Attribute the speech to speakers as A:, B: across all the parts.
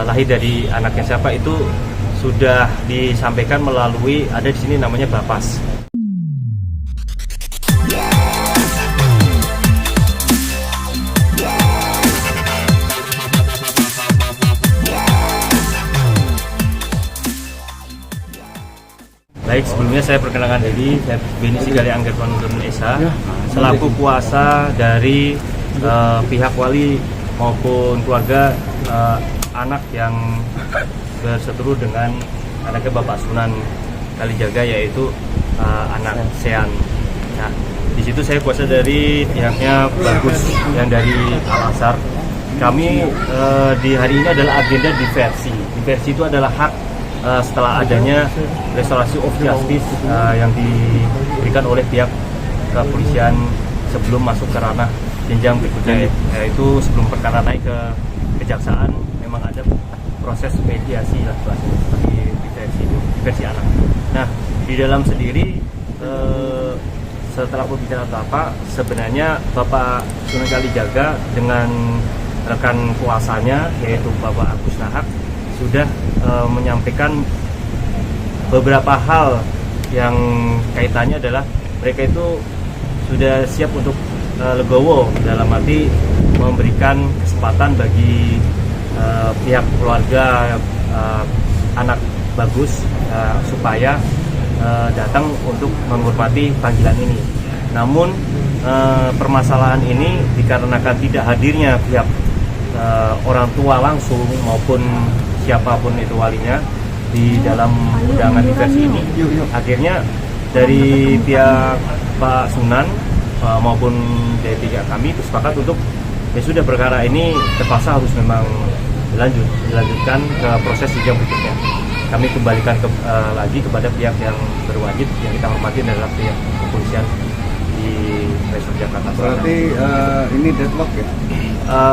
A: lahir dari anaknya siapa itu sudah disampaikan melalui ada di sini namanya Bapas. Baik, sebelumnya saya perkenalkan diri, saya Beni Sigali Anggerwan Esa, selaku kuasa dari pihak wali maupun keluarga anak yang berseteru dengan anaknya Bapak Sunan Kalijaga, yaitu anak Sean. Nah, di situ saya kuasa dari pihaknya Bagus yang dari Al-Azhar. Kami di hari ini adalah agenda diversi. Diversi itu adalah hak setelah adanya restorasi of justice yang diberikan oleh pihak kepolisian sebelum masuk ke ranah jenjang berikutnya, yaitu sebelum perkara naik ke kejaksaan memang ada proses mediasi lah seperti diversi anak. Nah, di dalam sendiri setelah pembicaraan apa sebenarnya Bapak Sunan Kalijaga dengan rekan kuasanya yaitu Bapak Agus Nahak sudah menyampaikan beberapa hal yang kaitannya adalah mereka itu sudah siap untuk legowo, dalam arti memberikan kesempatan bagi pihak keluarga anak Bagus supaya datang untuk menghormati panggilan ini. Namun permasalahan ini dikarenakan tidak hadirnya pihak orang tua langsung maupun siapapun itu walinya di dalam undangan diversi ini, akhirnya dari pihak Pak Sunan maupun dari pihak kami bersepakat untuk ya sudah perkara ini terpaksa harus memang dilanjutkan ke proses sidang berikutnya. Kami kembalikan lagi kepada pihak yang berwajib, yang kita hormati adalah pihak kepolisian di Resor Jakarta Selatan.
B: Berarti ini deadlock ya?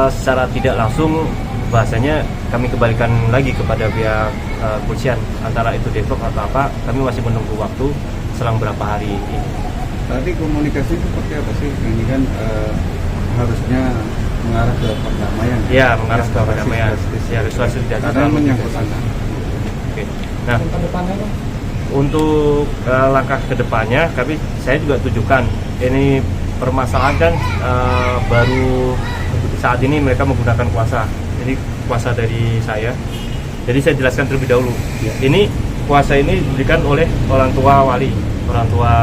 A: Secara tidak langsung bahasanya kami kembalikan lagi kepada pihak kepolisian, antara itu deadlock atau apa, kami masih menunggu waktu selang berapa hari ini.
B: Tadi komunikasi seperti apa sih? Ini kan harusnya mengarah ke perdamaian.
A: Ya, mengarah ke perdamaian. Ya, resolusi tidak
B: ada menyangkut sana.
A: Oke. Nah, untuk langkah kedepannya, saya juga tujukan ini permasalahan kan baru saat ini mereka menggunakan kuasa. Jadi kuasa dari saya. Jadi saya jelaskan terlebih dahulu. Ya. Ini kuasa ini diberikan oleh orang tua wali, orang tua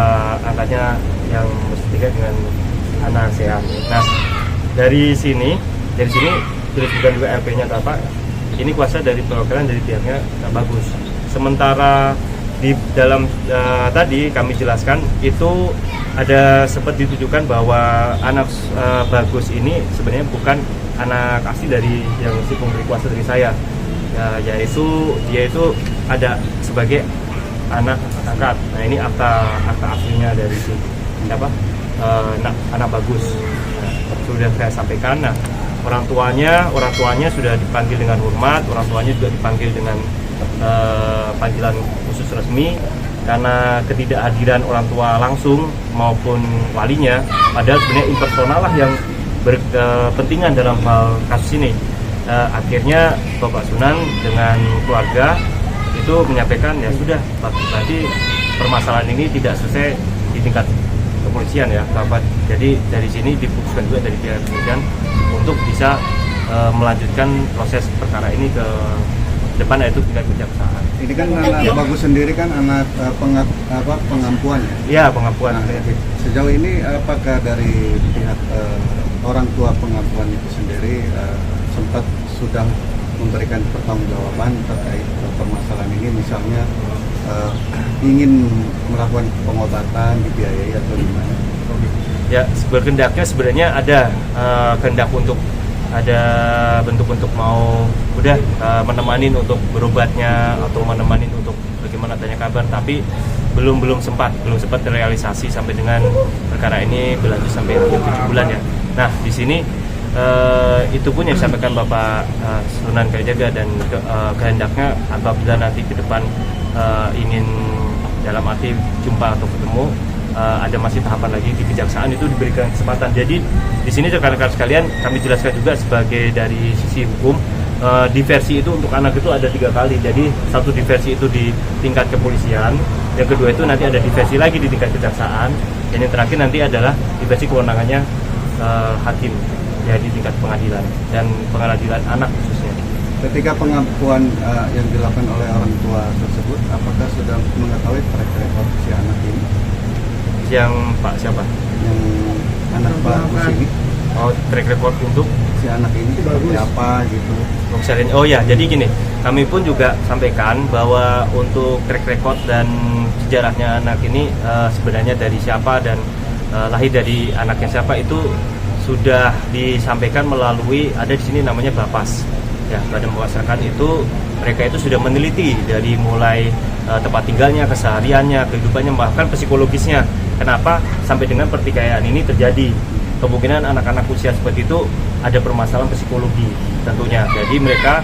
A: angkatnya yang bersetia dengan anak Sean. Nah, dari sini tuliskan juga LP-nya apa? Ini kuasa dari perwakilan dari pihaknya Bagus. Sementara di dalam tadi kami jelaskan itu ada sempat ditujukan bahwa anak Bagus ini sebenarnya bukan anak asli dari yang si pemberi kuasa dari saya, yaitu dia itu ada sebagai anak angkat. Nah, ini akta aslinya dari siapa? Anak Bagus. Sudah saya sampaikan. Nah, orang tuanya sudah dipanggil dengan hormat, orang tuanya juga dipanggil dengan panggilan khusus resmi karena ketidakhadiran orang tua langsung maupun walinya, padahal sebenarnya impersonal lah yang berkepentingan dalam hal kasus ini. Akhirnya Bapak Sunan dengan keluarga itu menyampaikan ya sudah, nanti permasalahan ini tidak selesai di tingkat kepolisian ya Bapak. Jadi dari sini diputuskan juga dari pihak kepolisian untuk bisa melanjutkan proses perkara ini ke depan, yaitu tingkat kejaksaan.
B: Ini kan anak Bagus sendiri kan anak pengampuan ya?
A: Iya, pengampuan.
B: Nah, sejauh ini apakah dari pihak orang tua pengampuan itu sendiri sempat sudah memberikan pertanggungjawaban terkait permasalahan ini, misalnya ingin melakukan pengobatan dibiayai atau gimana?
A: Ya, berkendaknya sebenarnya ada kehendak untuk ada bentuk mau udah menemanin untuk berobatnya atau menemanin untuk bagaimana tanya kabar, tapi belum sempat terrealisasi sampai dengan perkara ini berlanjut sampai 7 bulan ya. Nah, di sini itu pun yang disampaikan Bapak Sunan Kalijaga, dan kehendaknya apabila nanti ke depan ingin dalam arti jumpa atau ketemu, ada masih tahapan lagi di kejaksaan, itu diberikan kesempatan. Jadi di sini rekan-rekan sekalian kami jelaskan juga sebagai dari sisi hukum diversi itu untuk anak itu ada 3 kali. Jadi satu diversi itu di tingkat kepolisian, yang kedua itu nanti ada diversi lagi di tingkat kejaksaan, dan yang terakhir nanti adalah diversi kewenangannya hakim ya di tingkat pengadilan dan pengadilan anak khususnya.
B: Ketika pengakuan yang dilakukan oleh orang tua tersebut, apakah sudah mengetahui track record si anak ini?
A: Yang Pak siapa?
B: Yang anak Pak Gus ini?
A: Oh, track record untuk
B: Si anak ini seperti apa gitu?
A: Oh ya, jadi gini, kami pun juga sampaikan bahwa untuk track record dan sejarahnya anak ini sebenarnya dari siapa dan lahir dari anaknya siapa itu sudah disampaikan melalui ada di sini namanya Bapas. Ya, Badan Pemasyarakatan itu mereka itu sudah meneliti dari mulai tempat tinggalnya, kesehariannya, kehidupannya, bahkan psikologisnya. Kenapa sampai dengan pertikaian ini terjadi? Kemungkinan anak-anak usia seperti itu ada permasalahan psikologi tentunya. Jadi mereka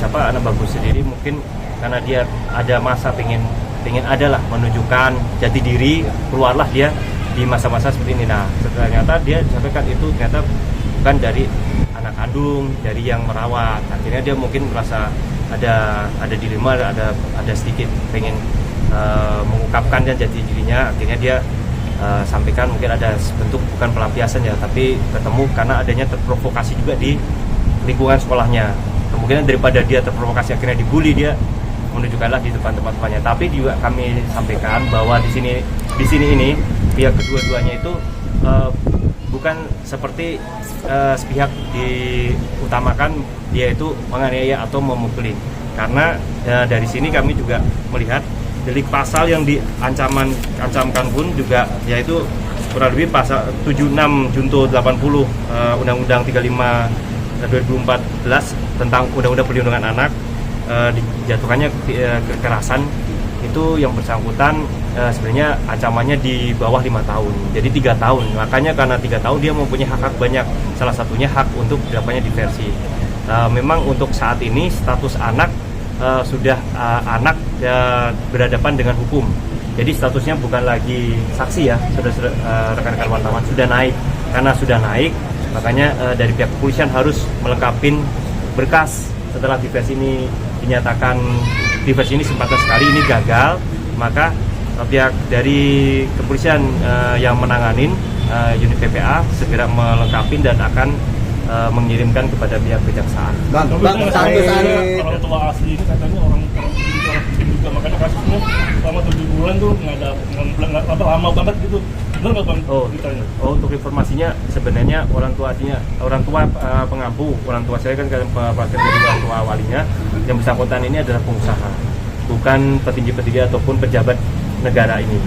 A: anak bagus sendiri mungkin karena dia ada masa pengen adalah menunjukkan jati diri, keluarlah dia di masa-masa seperti ini. Nah, ternyata dia sampaikan itu ternyata bukan dari anak kandung, dari yang merawat. Akhirnya dia mungkin merasa ada dilema, ada sedikit pengen mengungkapkan dan jati dirinya. Akhirnya dia sampaikan mungkin ada bentuk bukan pelampiasan ya, tapi ketemu karena adanya terprovokasi juga di lingkungan sekolahnya. Kemungkinan daripada dia terprovokasi akhirnya dibully, dia menunjukkanlah di depan teman-temannya. Tapi juga kami sampaikan bahwa di sini ini pihak kedua-duanya itu bukan seperti sepihak diutamakan dia itu menganiaya atau memukuli. Karena dari sini kami juga melihat delik pasal yang diancamkan pun juga yaitu kurang lebih pasal 76 junto 80 Undang-Undang 35 2014 tentang Undang-Undang Perlindungan Anak, dijatuhkannya kekerasan itu yang bersangkutan sebenarnya ancamannya di bawah 5 tahun, jadi 3 tahun. Makanya karena 3 tahun dia mempunyai hak banyak, salah satunya hak untuk didapatnya diversi. Memang untuk saat ini status anak sudah anak berhadapan dengan hukum. Jadi statusnya bukan lagi saksi ya, rekan-rekan wartawan, sudah naik. Karena sudah naik, makanya dari pihak kepolisian harus melengkapi berkas setelah diversi ini dinyatakan diversi ini kesempatan sekali ini gagal, maka pihak dari kepolisian yang menanganin unit PPA segera melengkapi dan akan mengirimkan kepada pihak kejaksaan.
C: Bang, orang tua asli ini katanya orang juga, makanya kasusnya selama 7 bulan tuh nggak ada lama banget gitu. Benar nggak Bang?
A: Untuk informasinya sebenarnya orang tua pengampu, orang tua saya kan perwakilan dari orang tua walinya, yang bersangkutan ini adalah pengusaha, bukan petinggi-petinggi ataupun pejabat negara ini.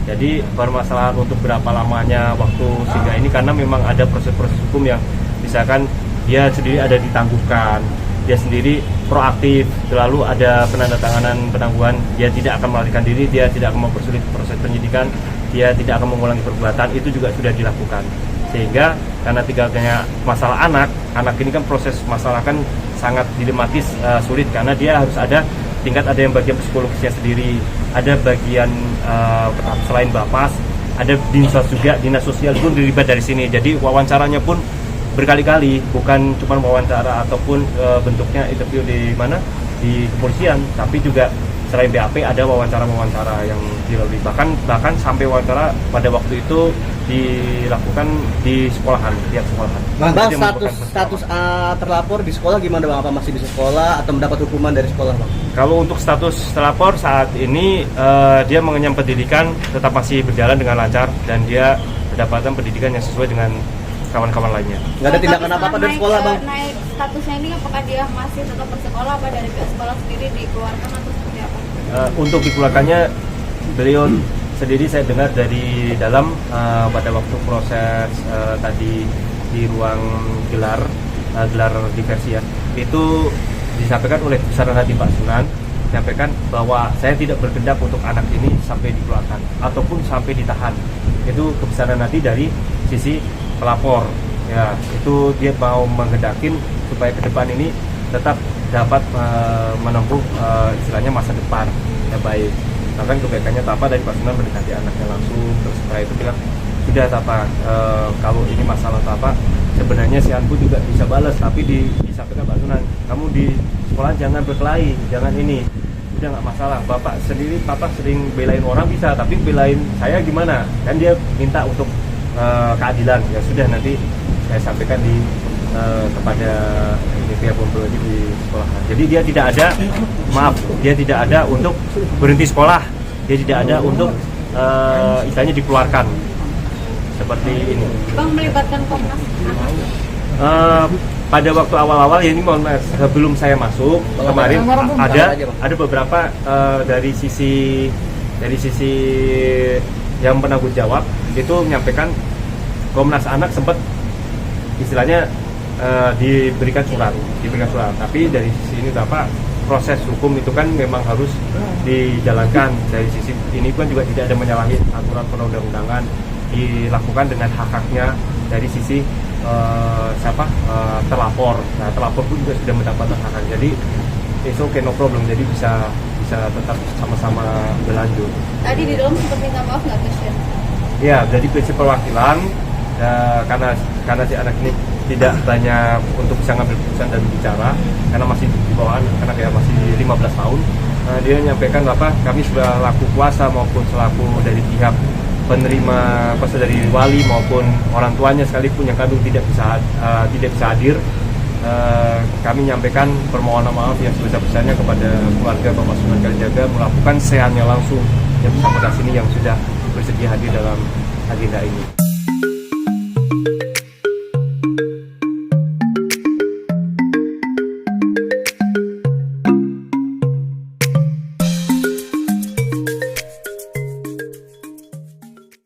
A: Jadi permasalahan untuk berapa lamanya waktu sehingga ini karena memang ada proses-proses hukum yang misalkan dia sendiri ada ditangguhkan, dia sendiri proaktif, selalu ada penandatanganan penangguhan, dia tidak akan melarikan diri, dia tidak akan mempersulit proses penyidikan, dia tidak akan mengulangi perbuatan, itu juga sudah dilakukan. Sehingga karena tinggalnya masalah anak ini kan proses masalah kan sangat dilematis, sulit karena dia harus ada yang bagian psikologisnya sendiri, ada bagian selain Bapas, ada dinas sosial pun terlibat dari sini. Jadi wawancaranya pun berkali-kali, bukan cuma wawancara ataupun bentuknya interview di kepolisian, tapi juga selain BAP ada wawancara yang dilalui, bahkan sampai wawancara pada waktu itu dilakukan di pihak sekolahan.
D: Bang, status terlapor di sekolah gimana Bang? Apa masih di sekolah atau mendapat hukuman dari sekolah Bang?
A: Kalau untuk status terlapor saat ini dia mengenyam pendidikan tetap masih berjalan dengan lancar dan dia mendapatkan pendidikan yang sesuai dengan kawan-kawan lainnya.
D: Nggak ada tindakan apa-apa dari sekolah Bang?
E: Naik statusnya ini apakah dia masih tetap bersekolah, apa dari pihak sekolah sendiri dikeluarkan atau seperti apa?
A: Untuk dikeluarkannya beliau sendiri saya dengar dari dalam pada waktu proses tadi di ruang gelar diversi ya, itu disampaikan oleh besaran hati Pak Sunan, disampaikan bahwa saya tidak berkehendak untuk anak ini sampai dikeluarkan ataupun sampai ditahan. Itu kebesaran hati dari sisi pelapor ya, itu dia mau menghendakin supaya ke depan ini tetap dapat menempuh istilahnya masa depan yang baik. Bahkan kebaikannya Tapa dari Pak Sunan mendekati anaknya langsung, terus setelah itu bilang sudah Tapa, kalau ini masalah Tapa sebenarnya si Anpu juga bisa balas, tapi disampaikan Pak Sunan, kamu di sekolah jangan berkelahi, jangan ini, udah nggak masalah. Bapak sendiri, Papa sering belain orang bisa, tapi belain saya gimana? Kan dia minta untuk keadilan. Ya sudah, nanti saya sampaikan kepada pihak pemerintah di sekolah. Jadi dia tidak ada, maaf, dia tidak ada untuk berhenti sekolah, dia tidak ada untuk istilahnya dikeluarkan seperti ini.
E: Bang, melibatkan Komnas Anak.
A: Pada waktu awal-awal ya, ini mohon maaf, sebelum saya masuk kemarin ada beberapa dari sisi yang penanggung jawab itu menyampaikan Komnas Anak sempat istilahnya diberikan surat, tapi dari sisi ini apa, proses hukum itu kan memang harus dijalankan. Dari sisi ini kan juga tidak ada menyalahi aturan perundang-undangan, dilakukan dengan hak-haknya dari sisi terlapor. Nah, terlapor pun juga sudah mendapatkan hak. Jadi it's okay, no problem. Jadi bisa tetap sama-sama berlanjut.
E: Tadi di dalam sempat minta maaf nggak ke Chef?
A: Ya, jadi prinsip perwakilan karena si anak ini tidak banyak untuk bisa ngambil keputusan dan bicara karena masih di bawah anak ya, masih 15 tahun. Dia menyampaikan kami selaku kuasa maupun selaku dari pihak penerima kuasa dari wali maupun orang tuanya sekalipun yang kandung tidak bisa hadir. Kami menyampaikan permohonan maaf yang sebesar-besarnya kepada keluarga Bapak Sunan Kalijaga, melakukan seannya langsung yang bersama sini yang sudah bersedia hadir dalam agenda ini.